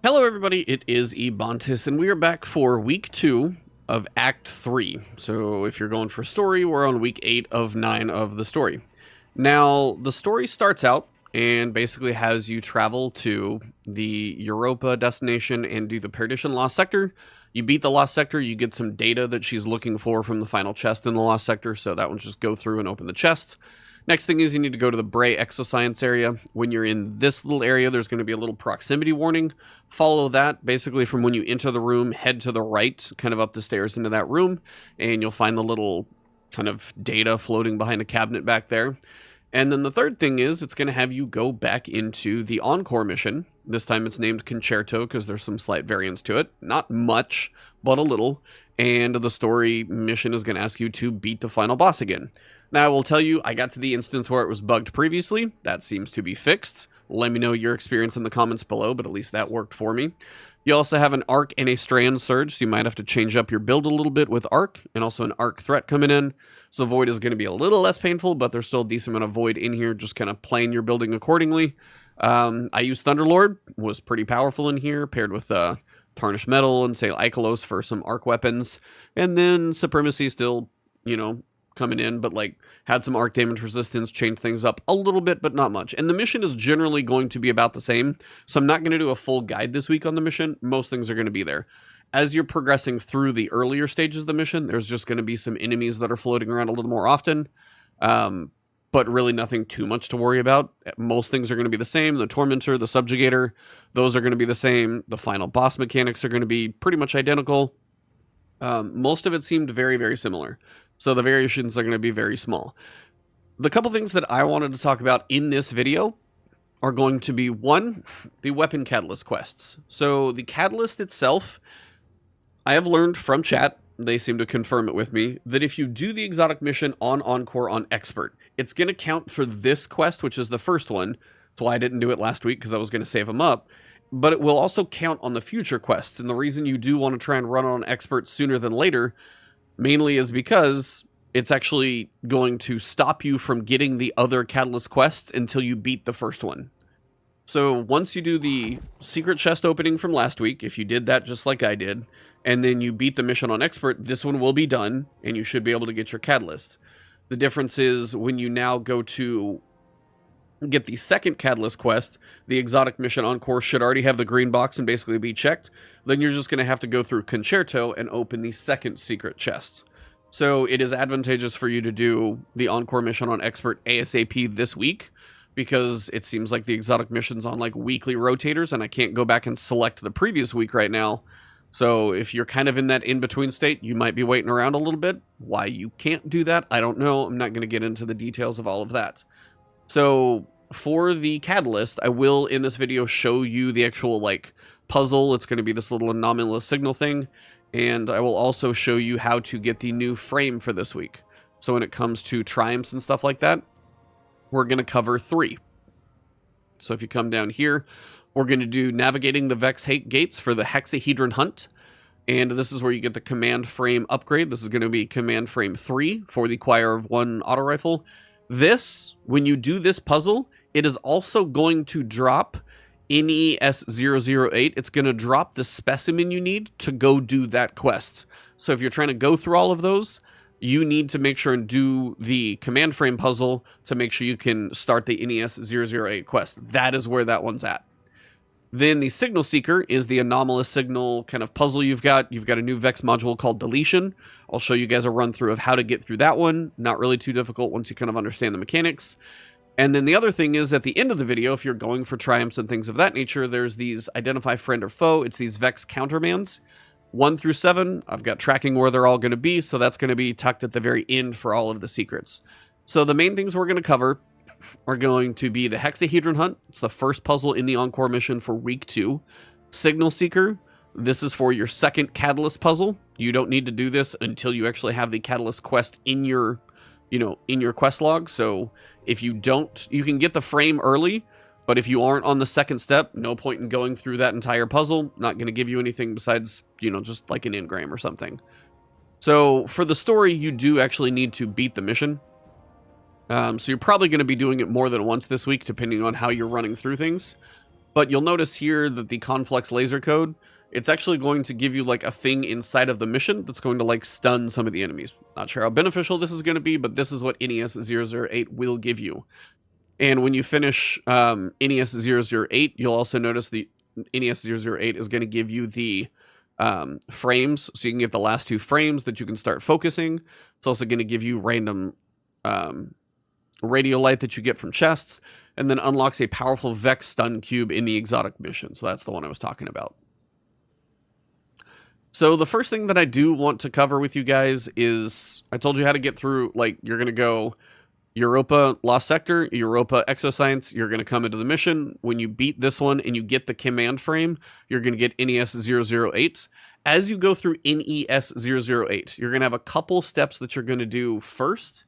Hello everybody, it is Ebontis, and we are back for week 2 of Act 3. So if you're going for story, we're on week 8 of 9 of the story. Now, the story starts out and basically has you travel to the Europa destination and do the Perdition Lost Sector. You beat the Lost Sector, you get some data that she's looking for from the final chest in the Lost Sector, so that one's just go through and open the chest. Next thing is you need to go to the Bray Exoscience area. When you're in this little area, there's going to be a little proximity warning. Follow that, basically from when you enter the room, head to the right, kind of up the stairs into that room, and you'll find the little kind of data floating behind a cabinet back there. And then the third thing is it's going to have you go back into the Encore mission. This time it's named Concerto because there's some slight variance to it. Not much, but a little. And the story mission is going to ask you to beat the final boss again. Now, I will tell you, I got to the instance where it was bugged previously. That seems to be fixed. Let me know your experience in the comments below, but at least that worked for me. You also have an arc and a strand surge, so you might have to change up your build a little bit with arc, and also an arc threat coming in. So void is going to be a little less painful, but there's still a decent amount of void in here, just kind of playing your building accordingly. I used Thunderlord, was pretty powerful in here, paired with Tarnished Metal and, say, Ikelos for some arc weapons. And then Supremacy still, coming in, but had some arc damage resistance, changed things up a little bit, but not much. And the mission is generally going to be about the same, so I'm not going to do a full guide this week on the mission. Most things are going to be there. As you're progressing through the earlier stages of the mission, there's just going to be some enemies that are floating around a little more often, but really nothing too much to worry about. Most things are going to be the same. The Tormentor, the Subjugator, those are going to be the same. The final boss mechanics are going to be pretty much identical. Most of it seemed very, very similar. So the variations are going to be very small. The couple things that I wanted to talk about in this video are going to be, one, the weapon catalyst quests. So the catalyst itself, I have learned from chat, they seem to confirm it with me, that if you do the exotic mission on Encore on Expert, it's going to count for this quest, which is the first one. That's why I didn't do it last week, because I was going to save them up. But it will also count on the future quests. And the reason you do want to try and run on Expert sooner than later mainly is because it's actually going to stop you from getting the other catalyst quests until you beat the first one. So once you do the secret chest opening from last week, if you did that just like I did, and then you beat the mission on Expert, this one will be done, and you should be able to get your catalyst. The difference is when you now go to get the second catalyst quest, the exotic mission Encore should already have the green box and basically be checked. Then you're just going to have to go through Concerto and open the second secret chest. So it is advantageous for you to do the Encore mission on Expert ASAP this week, because it seems like the exotic mission's on weekly rotators, and I can't go back and select the previous week right now. So if you're kind of in that in-between state, you might be waiting around a little bit. Why you can't do that, I don't know. I'm not going to get into the details of all of that. So for the catalyst, I will in this video show you the actual puzzle. It's going to be this little anomalous signal thing, and I will also show you how to get the new frame for this week. So when it comes to triumphs and stuff like that, we're going to cover 3. So if you come down here, we're going to do navigating the Vex gates for the hexahedron hunt. And this is where you get the command frame upgrade. This is going to be command frame 3 for the Choir of 1 auto rifle. This, when you do this puzzle, it is also going to drop NES008. It's going to drop the specimen you need to go do that quest. So if you're trying to go through all of those, you need to make sure and do the command frame puzzle to make sure you can start the NES008 quest. That is where that one's at. Then the Signal Seeker is the anomalous signal kind of puzzle you've got. You've got a new Vex module called Deletion. I'll show you guys a run through of how to get through that one. Not really too difficult once you kind of understand the mechanics. And then the other thing is at the end of the video, if you're going for triumphs and things of that nature, there's these identify friend or foe. It's these Vex Countermands. 1 through 7, I've got tracking where they're all going to be, so that's going to be tucked at the very end for all of the secrets. So the main things we're going to cover are going to be the Hexahedron Hunt. It's the first puzzle in the Encore mission for week 2. Signal Seeker. This is for your second Catalyst puzzle. You don't need to do this until you actually have the Catalyst quest in your, in your quest log. So if you don't, you can get the frame early, but if you aren't on the second step, no point in going through that entire puzzle. Not going to give you anything besides, just like an engram or something. So for the story, you do actually need to beat the mission. So you're probably going to be doing it more than once this week, depending on how you're running through things. But you'll notice here that the Conflux laser code, it's actually going to give you like a thing inside of the mission that's going to like stun some of the enemies. Not sure how beneficial this is going to be, but this is what NES008 will give you. And when you finish NES008, you'll also notice the NES008 is going to give you the frames, so you can get the last 2 frames that you can start focusing. It's also going to give you random radio light that you get from chests, and then unlocks a powerful Vex stun cube in the Exotic Mission. So that's the one I was talking about. So the first thing that I do want to cover with you guys is, I told you how to get through, like, you're going to go Europa Lost Sector, Europa Exoscience, you're going to come into the mission. When you beat this one and you get the command frame, you're going to get NES008. As you go through NES008, you're going to have a couple steps that you're going to do first,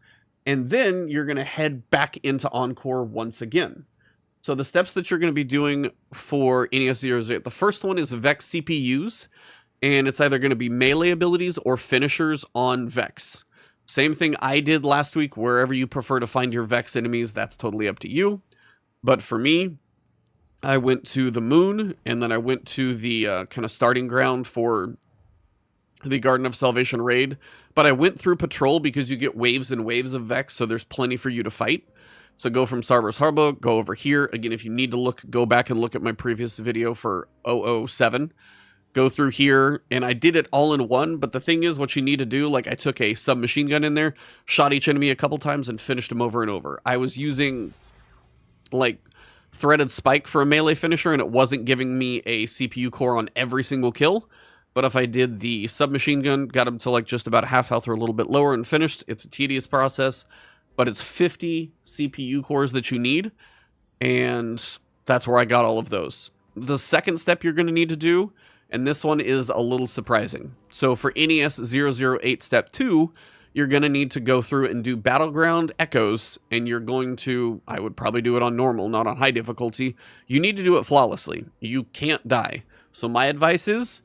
and then you're going to head back into Encore once again. So the steps that you're going to be doing for NES008, the first one is Vex CPUs, and it's either going to be melee abilities or finishers on Vex. Same thing I did last week. Wherever you prefer to find your Vex enemies, that's totally up to you. But for me, I went to the moon, and then I went to the kind of starting ground for the Garden of Salvation raid. But I went through patrol because you get waves and waves of Vex, so there's plenty for you to fight. So go from Sarber's Harbor, go over here. Again, if you need to look, go back and look at my previous video for 007. Go through here, and I did it all in one, but the thing is, what you need to do, like, I took a submachine gun in there, shot each enemy a couple times, and finished them over and over. I was using, like, Threaded Spike for a melee finisher, and it wasn't giving me a CPU core on every single kill, but if I did the submachine gun, got him to, like, just about half health or a little bit lower and finished, it's a tedious process, but it's 50 CPU cores that you need, and that's where I got all of those. The second step you're going to need to do, and this one is a little surprising. So for NES008 Step 2, you're going to need to go through and do Battleground Echoes, and you're going to, I would probably do it on normal, not on high difficulty. You need to do it flawlessly. You can't die. So my advice is,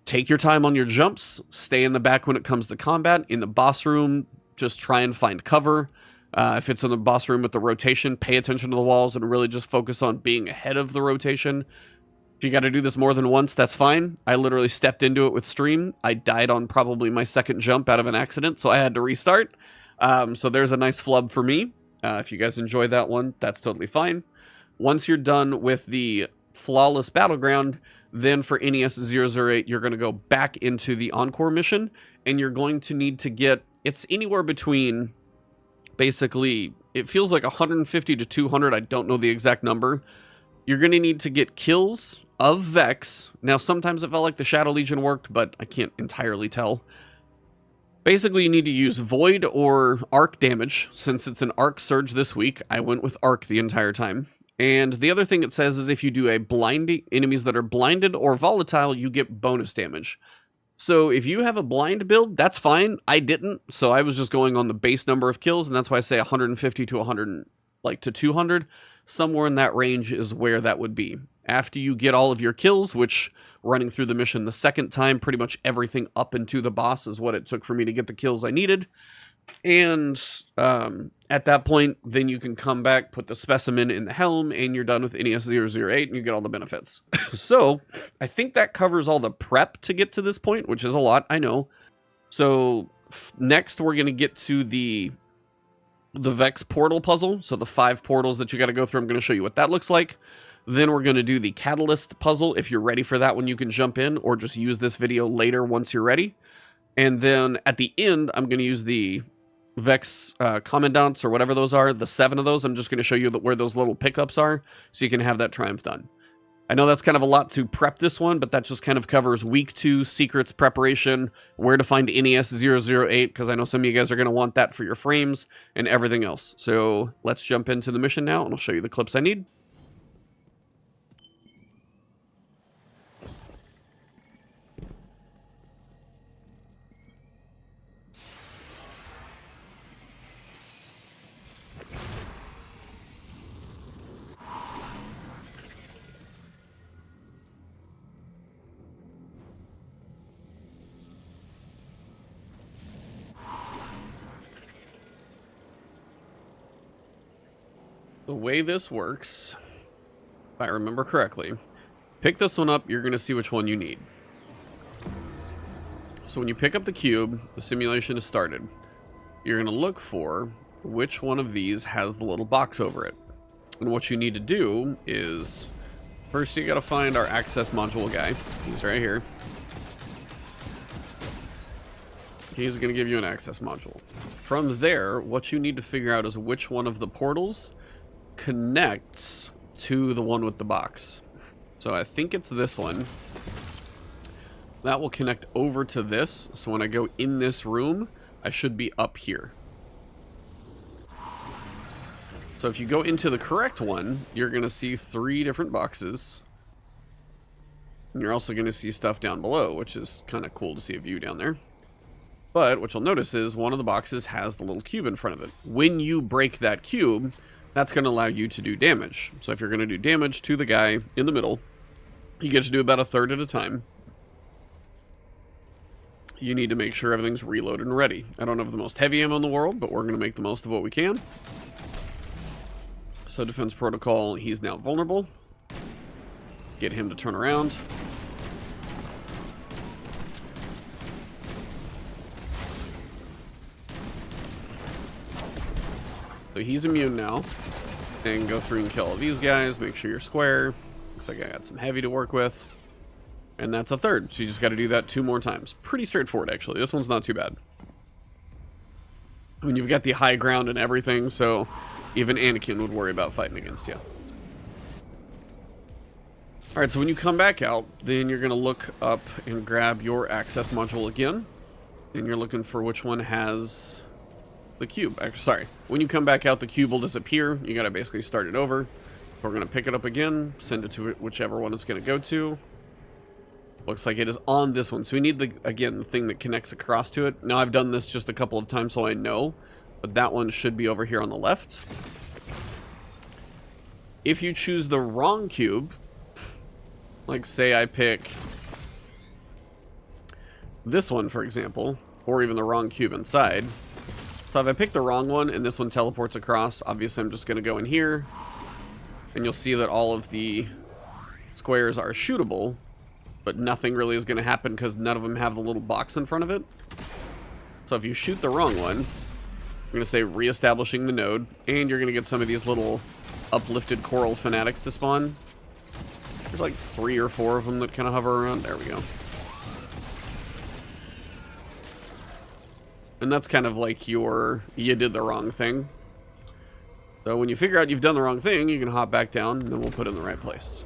take your time on your jumps, stay in the back when it comes to combat. In the boss room, just try and find cover. If it's in the boss room with the rotation, pay attention to the walls and really just focus on being ahead of the rotation. If you got to do this more than once, that's fine. I literally stepped into it with stream. I died on probably my second jump out of an accident, so I had to restart. So there's a nice flub for me. If you guys enjoy that one, that's totally fine. Once you're done with the flawless battleground, then for NES008, you're going to go back into the Encore mission, and you're going to need to get, it's anywhere between, basically, it feels like 150 to 200, I don't know the exact number. You're going to need to get kills of Vex. Now, sometimes it felt like the Shadow Legion worked, but I can't entirely tell. Basically, you need to use Void or Arc damage. Since it's an Arc Surge this week, I went with Arc the entire time. And the other thing it says is if you do a blinding, enemies that are blinded or volatile, you get bonus damage. So if you have a blind build, that's fine. I didn't, so I was just going on the base number of kills, and that's why I say 150 to 100, like to 200. Somewhere in that range is where that would be. After you get all of your kills, which running through the mission the second time, pretty much everything up into the boss is what it took for me to get the kills I needed. And at that point, then you can come back, put the specimen in the helm, and you're done with NES008, and you get all the benefits. So I think that covers all the prep to get to this point, which is a lot, I know. So next, we're going to get to the Vex portal puzzle. So the 5 portals that you got to go through, I'm going to show you what that looks like. Then we're going to do the Catalyst puzzle. If you're ready for that one, you can jump in or just use this video later once you're ready. And then at the end, I'm going to use the Vex Commandants or whatever those are, the 7 of those. I'm just going to show you where those little pickups are so you can have that triumph done. I know that's kind of a lot to prep this one, but that just kind of covers week 2 secrets preparation, where to find NES008, because I know some of you guys are going to want that for your frames and everything else. So let's jump into the mission now, and I'll show you the clips I need. The way this works, if I remember correctly. Pick this one up, you're going to see which one you need. So when you pick up the cube, the simulation is started. You're going to look for which one of these has the little box over it. And what you need to do is, first you got to find our access module guy. He's right here. He's going to give you an access module. From there, what you need to figure out is which one of the portals connects to the one with the box. So I think it's this one. That will connect over to this. So when I go in this room, I should be up here. So if you go into the correct one, you're going to see 3 different boxes. And you're also going to see stuff down below, which is kind of cool to see a view down there. But what you'll notice is one of the boxes has the little cube in front of it. When you break that cube, that's going to allow you to do damage. So if you're going to do damage to the guy in the middle, you get to do about 1/3 at a time. You need to make sure everything's reloaded and ready. I don't have the most heavy ammo in the world, but we're going to make the most of what we can. So defense protocol, he's now vulnerable. Get him to turn around. So he's immune now. And go through and kill all these guys. Make sure you're square. Looks like I got some heavy to work with. And that's 1/3. So you just got to do that 2 more times. Pretty straightforward, actually. This one's not too bad. I mean, you've got the high ground and everything, so even Anakin would worry about fighting against you. Alright, so when you come back out, then you're going to look up and grab your access module again. And you're looking for which one has the cube. Actually, sorry. When you come back out, the cube will disappear. You got to basically start it over. We're going to pick it up again, send it to whichever one it's going to go to. Looks like it is on this one. So we need, the thing that connects across to it. Now, I've done this just a couple of times, so I know. But that one should be over here on the left. If you choose the wrong cube, like say I pick this one, for example, or even the wrong cube inside. So if I pick the wrong one and this one teleports across, obviously I'm just going to go in here. And you'll see that all of the squares are shootable. But nothing really is going to happen because none of them have the little box in front of it. So if you shoot the wrong one, I'm going to say reestablishing the node, and you're going to get some of these little uplifted coral fanatics to spawn. There's like 3 or 4 of them that kind of hover around. There we go. And that's kind of like you did the wrong thing. So when you figure out you've done the wrong thing, you can hop back down, and then we'll put it in the right place.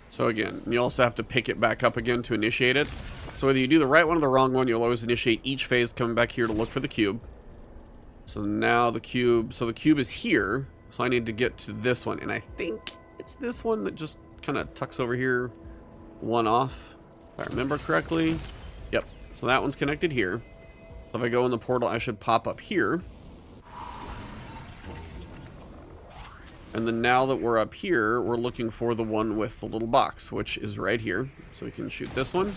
So again, you also have to pick it back up again to initiate it. So whether you do the right one or the wrong one, you'll always initiate each phase coming back here to look for the cube. So now the cube is here. So I need to get to this one. And I think it's this one that just kind of tucks over here, one off, if I remember correctly. Yep. So that one's connected here. So if I go in the portal, I should pop up here. And then now that we're up here, we're looking for the one with the little box, which is right here. So we can shoot this one.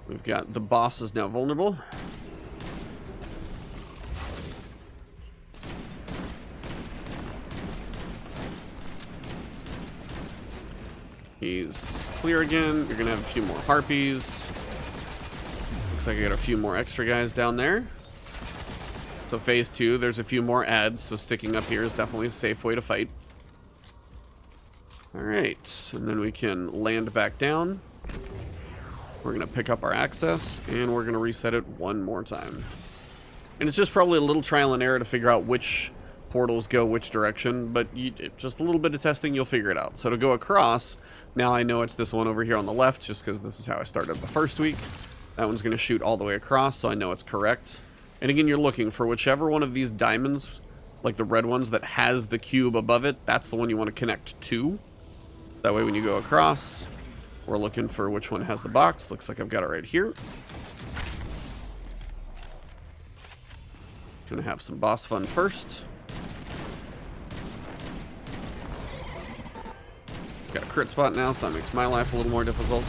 We've got the boss is now vulnerable. He's clear again. You're going to have a few more harpies. Looks like I got a few more extra guys down there. So phase 2, there's a few more adds, so sticking up here is definitely a safe way to fight. Alright, and then we can land back down. We're going to pick up our access, and we're going to reset it one more time. And it's just probably a little trial and error to figure out which portals go which direction, but just a little bit of testing, you'll figure it out. So to go across, now I know it's this one over here on the left, just because this is how I started the first week. That one's going to shoot all the way across, so I know it's correct. And again, you're looking for whichever one of these diamonds, like the red ones that has the cube above it, that's the one you want to connect to. That way when you go across, we're looking for which one has the box. Looks like I've got it right here. Gonna have some boss fun first. Got a crit spot now, so that makes my life a little more difficult.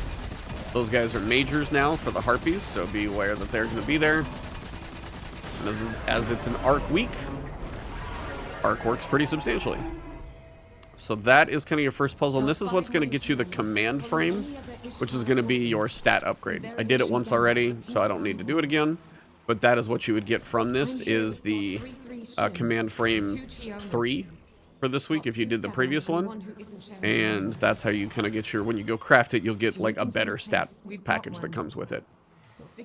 Those guys are majors now for the harpies, so be aware that they're gonna be there. And as it's an arc week, arc works pretty substantially. So that is kind of your first puzzle, and this is what's going to get you the command frame, which is going to be your stat upgrade. I did it once already, so I don't need to do it again, but that is what you would get from this, is the command frame 3 for this week if you did the previous one, and that's how you kind of get your, when you go craft it, you'll get like a better stat package that comes with it.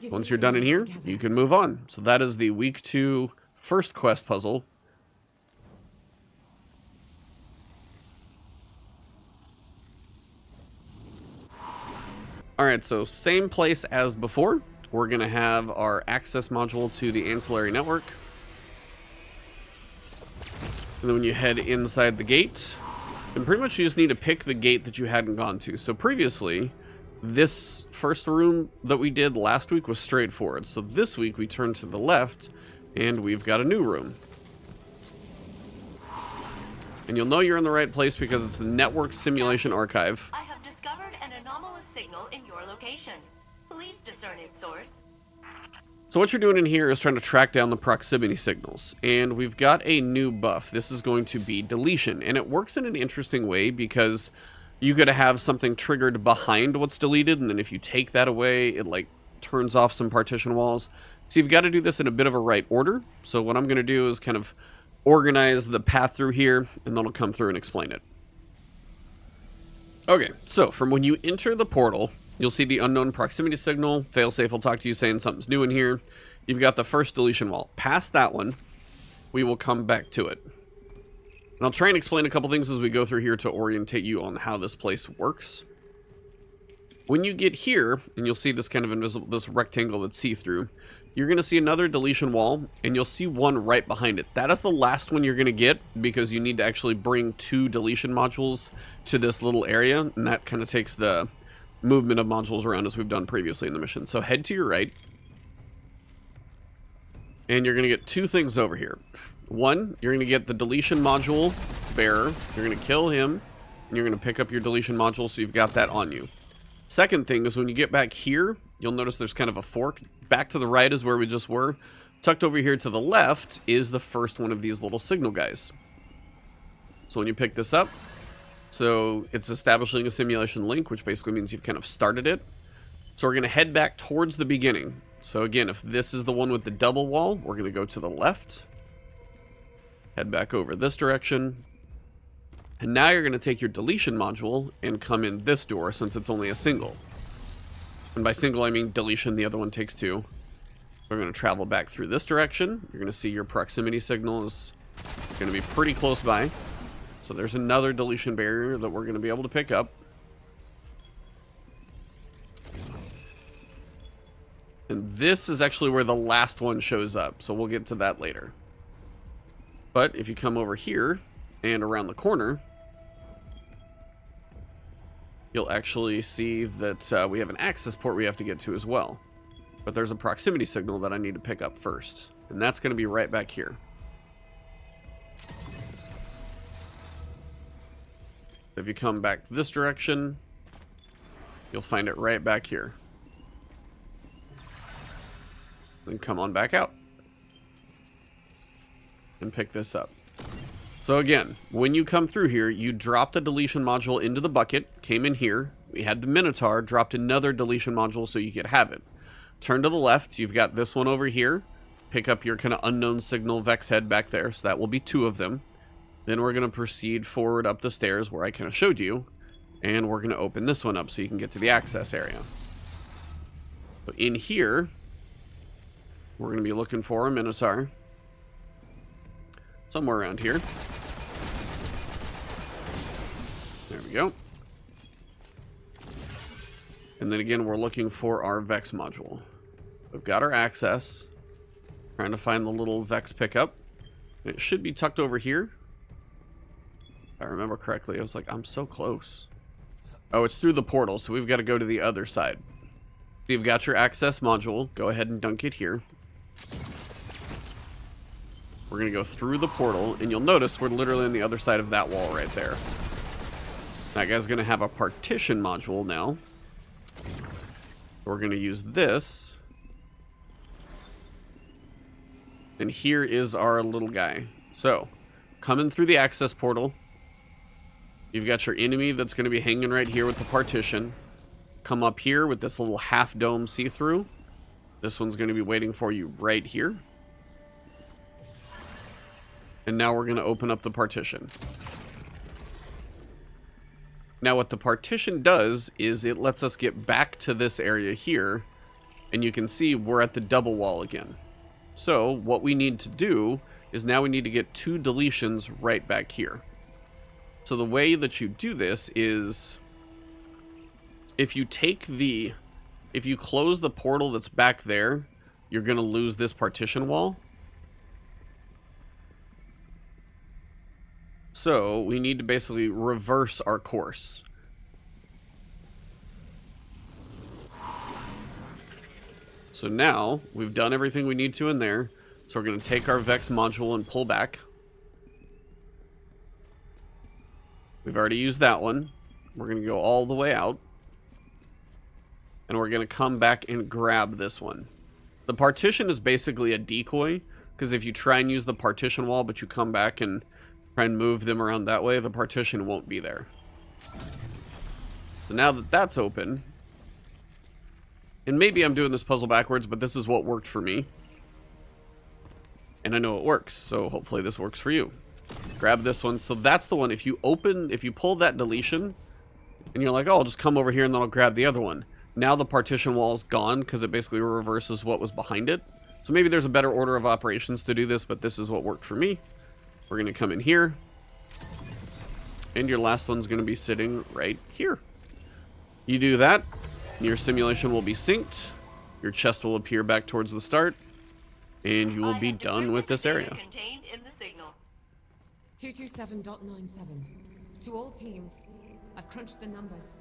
Once you're done in here, you can move on. So that is the week 2 first quest puzzle. Alright, so same place as before. We're going to have our access module to the ancillary network. And then when you head inside the gate, and pretty much you just need to pick the gate that you hadn't gone to. So previously, this first room that we did last week was straightforward. So this week we turn to the left, and we've got a new room. And you'll know you're in the right place because it's the Network Simulation Archive. I have discovered an anomalous signal in your location. Please discern its source. So what you're doing in here is trying to track down the proximity signals, and we've got a new buff. This is going to be deletion, and it works in an interesting way because you gotta have something triggered behind what's deleted, and then if you take that away, it like turns off some partition walls. So you've got to do this in a bit of a right order. So what I'm gonna do is kind of organize the path through here, and then I'll come through and explain it. Okay, so from when you enter the portal, you'll see the unknown proximity signal. Failsafe will talk to you saying something's new in here. You've got the first deletion wall. Past that one, we will come back to it. And I'll try and explain a couple things as we go through here to orientate you on how this place works. When you get here, and you'll see this kind of invisible, this rectangle that's see-through, you're going to see another deletion wall, and you'll see one right behind it. That is the last one you're going to get, because you need to actually bring 2 deletion modules to this little area, and that kind of takes the movement of modules around as we've done previously in the mission. So head to your right, and you're going to get 2 things over here. One, you're going to get the deletion module bearer. You're going to kill him, and you're going to pick up your deletion module, so you've got that on you. Second thing is when you get back here, you'll notice there's kind of a fork. Back to the right is where we just were. Tucked over here to the left is the first one of these little signal guys. So when you pick this up, so it's establishing a simulation link, which basically means you've kind of started it. So we're going to head back towards the beginning. So again, if this is the one with the double wall, we're going to go to the left. Head back over this direction. And now you're going to take your deletion module and come in this door since it's only a single. And by single, I mean deletion. The other one takes 2. We're going to travel back through this direction. You're going to see your proximity signal is going to be pretty close by. So there's another deletion barrier that we're going to be able to pick up. And this is actually where the last one shows up. So we'll get to that later. But if you come over here and around the corner, you'll actually see that we have an access port we have to get to as well. But there's a proximity signal that I need to pick up first. And that's going to be right back here. If you come back this direction, you'll find it right back here. Then come on back out. And pick this up. So again, when you come through here, you dropped a deletion module into the bucket, came in here, we had the Minotaur, dropped another deletion module so you could have it. Turn to the left, you've got this one over here, pick up your kind of unknown signal Vex head back there, so that will be 2 of them. Then we're going to proceed forward up the stairs where I kind of showed you, and we're going to open this one up so you can get to the access area. So in here, we're going to be looking for a Minotaur. Somewhere around here. There we go. And then again, we're looking for our Vex module. We've got our access. Trying to find the little Vex pickup. It should be tucked over here. If I remember correctly, I was like, I'm so close. Oh, it's through the portal, so we've got to go to the other side. You've got your access module. Go ahead and dunk it here. We're going to go through the portal, and you'll notice we're literally on the other side of that wall right there. That guy's going to have a partition module now. We're going to use this And here is our little guy. So, coming through the access portal, you've got your enemy that's going to be hanging right here with the partition. Come up here with this little half dome see-through. This one's going to be waiting for you right here. And now we're going to open up the partition. Now what the partition does is it lets us get back to this area here. And you can see we're at the double wall again. So what we need to do is now we need to get 2 deletions right back here. So the way that you do this is if you close the portal that's back there, you're going to lose this partition wall. So we need to basically reverse our course. So now we've done everything we need to in there. So we're going to take our Vex module and pull back. We've already used that one. We're going to go all the way out. And we're going to come back and grab this one. The partition is basically a decoy, because if you try and use the partition wall, but you come back and try and move them around that way, the partition won't be there. So now that that's open, and maybe I'm doing this puzzle backwards, but this is what worked for me. And I know it works, so hopefully this works for you. Grab this one. So that's the one. If you pull that deletion, and you're like, oh, I'll just come over here and then I'll grab the other one. Now the partition wall is gone because it basically reverses what was behind it. So maybe there's a better order of operations to do this, but this is what worked for me. We're going to come in here. And your last one's going to be sitting right here. You do that, your simulation will be synced. Your chest will appear back towards the start. And you will be done with this area. Contained in the signal. 227.97. To all teams, I've crunched the numbers.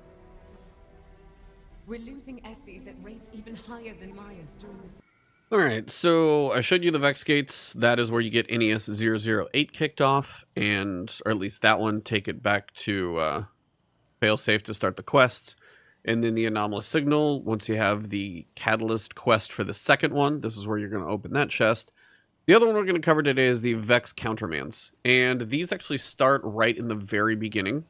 We're losing SCs at rates even higher than Maya's during this. Alright, so I showed you the Vex gates. That is where you get NES008 kicked off, or at least that one, take it back to Failsafe to start the quests. And then the anomalous signal, once you have the catalyst quest for the second one, this is where you're going to open that chest. The other one we're going to cover today is the Vex Countermands. And these actually start right in the very beginning.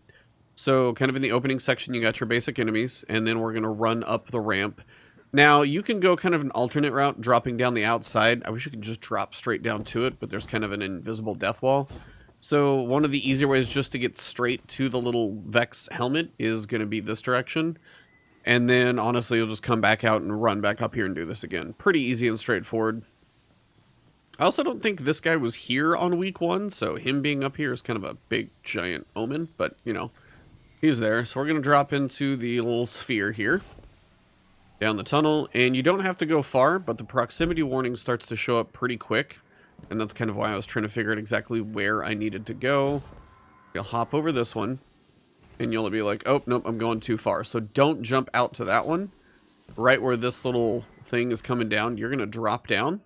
So kind of in the opening section, you got your basic enemies, and then we're going to run up the ramp. Now, you can go kind of an alternate route, dropping down the outside. I wish you could just drop straight down to it, but there's kind of an invisible death wall. So one of the easier ways just to get straight to the little Vex helmet is going to be this direction. And then, honestly, you'll just come back out and run back up here and do this again. Pretty easy and straightforward. I also don't think this guy was here on week 1, so him being up here is kind of a big, giant omen. But, you know, he's there. So we're going to drop into the little sphere here. Down the tunnel. And you don't have to go far, but the proximity warning starts to show up pretty quick. And that's kind of why I was trying to figure out exactly where I needed to go. You'll hop over this one. And you'll be like, oh, nope, I'm going too far. So don't jump out to that one. Right where this little thing is coming down, you're going to drop down.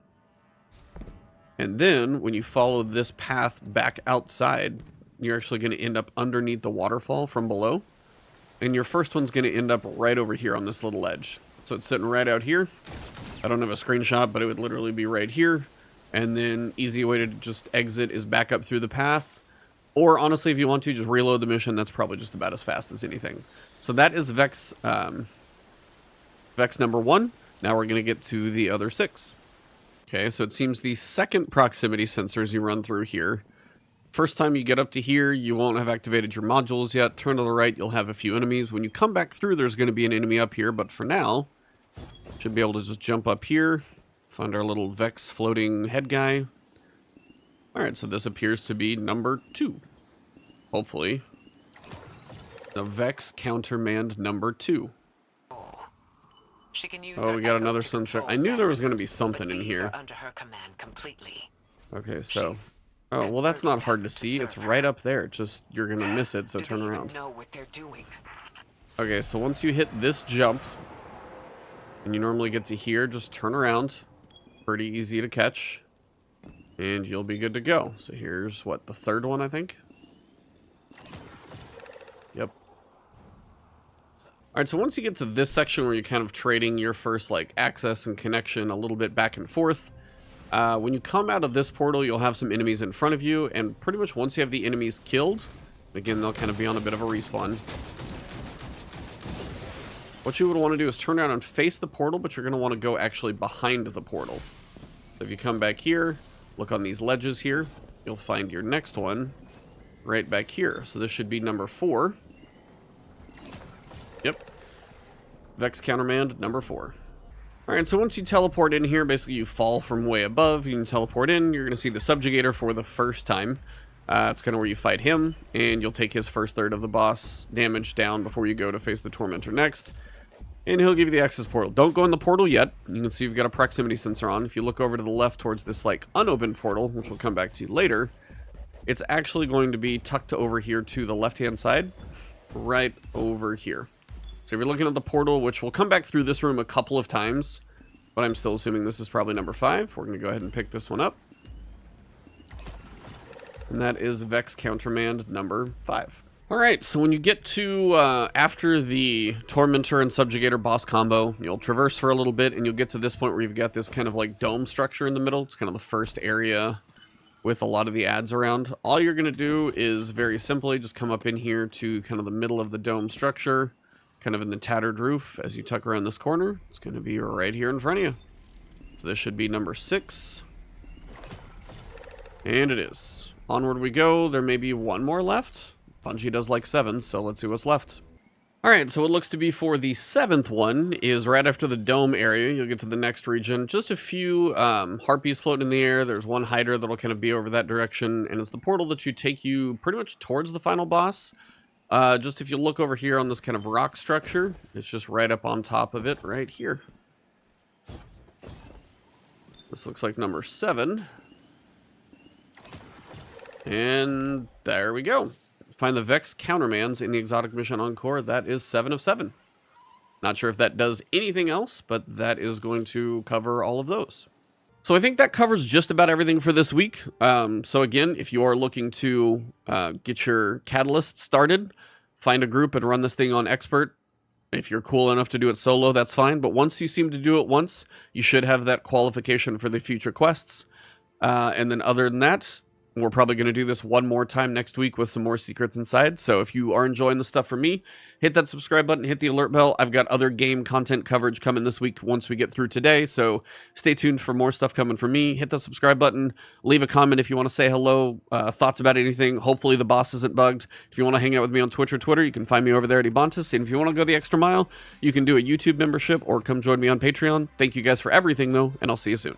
And then, when you follow this path back outside, you're actually going to end up underneath the waterfall from below. And your first one's going to end up right over here on this little ledge. So it's sitting right out here. I don't have a screenshot, but it would literally be right here. And then, easy way to just exit is back up through the path. Or, honestly, if you want to, just reload the mission. That's probably just about as fast as anything. So that is Vex, Vex number 1. Now we're going to get to the other 6. Okay, so it seems the second proximity sensors you run through here. First time you get up to here, you won't have activated your modules yet. Turn to the right, you'll have a few enemies. When you come back through, there's going to be an enemy up here. But for now, should be able to just jump up here. Find our little Vex floating head guy. Alright, so this appears to be number 2. Hopefully. The Vex Countermand number 2. She can use oh, we got another sensor. I knew there was going to be something in here. Under her command completely. Okay, so... oh, well, that's not hard to see. It's right up there. Just, you're going to miss it, so turn around. Know what they're doing. Okay, so once you hit this jump, and you normally get to here, just turn around. Pretty easy to catch. And you'll be good to go. So here's, what, the third one, I think? Yep. Alright, so once you get to this section where you're kind of trading your first, like, access and connection a little bit back and forth, When you come out of this portal, you'll have some enemies in front of you, and pretty much once you have the enemies killed, again, they'll kind of be on a bit of a respawn. What you would want to do is turn around and face the portal, but you're going to want to go actually behind the portal. So if you come back here, look on these ledges here, you'll find your next one right back here. So this should be number 4. Yep. Vex Countermand, number 4. Alright, so once you teleport in here, basically you fall from way above, you can teleport in, you're going to see the Subjugator for the first time. It's kind of where you fight him, and you'll take his first third of the boss damage down before you go to face the Tormentor next. And he'll give you the access portal. Don't go in the portal yet. You can see you've got a proximity sensor on. If you look over to the left towards this, like, unopened portal, which we'll come back to later, it's actually going to be tucked over here to the left-hand side, right over here. So if you're looking at the portal, which we'll come back through this room a couple of times, but I'm still assuming this is probably number 5. We're going to go ahead and pick this one up. And that is Vex Countermand number 5. Alright, so when you get to after the Tormentor and Subjugator boss combo, you'll traverse for a little bit, and you'll get to this point where you've got this kind of like dome structure in the middle. It's kind of the first area with a lot of the ads around. All you're going to do is very simply just come up in here to kind of the middle of the dome structure, kind of in the tattered roof. As you tuck around this corner, it's going to be right here in front of you. So this should be number 6. And it is. Onward we go. There may be one more left. Bungie does like 7, so let's see what's left. Alright, so what looks to be for the 7th one is right after the dome area. You'll get to the next region. Just a few harpies floating in the air. There's one Hydra that'll kind of be over that direction, and it's the portal that you take you pretty much towards the final boss. Just if you look over here on this kind of rock structure, it's just right up on top of it right here. This looks like number 7. And there we go. Find the Vex Countermands in the Exotic Mission Encore. That is 7 of 7. Not sure if that does anything else, but that is going to cover all of those. So I think that covers just about everything for this week. So again, if you are looking to get your catalyst started, find a group and run this thing on Expert. If you're cool enough to do it solo, that's fine. But once you seem to do it once, you should have that qualification for the future quests. And then other than that, we're probably going to do this one more time next week with some more secrets inside. So if you are enjoying the stuff from me, hit that subscribe button, hit the alert bell. I've got other game content coverage coming this week once we get through today. So stay tuned for more stuff coming from me. Hit the subscribe button. Leave a comment if you want to say hello, thoughts about anything. Hopefully the boss isn't bugged. If you want to hang out with me on Twitch or Twitter, you can find me over there at Ebontis. And if you want to go the extra mile, you can do a YouTube membership or come join me on Patreon. Thank you guys for everything, though, and I'll see you soon.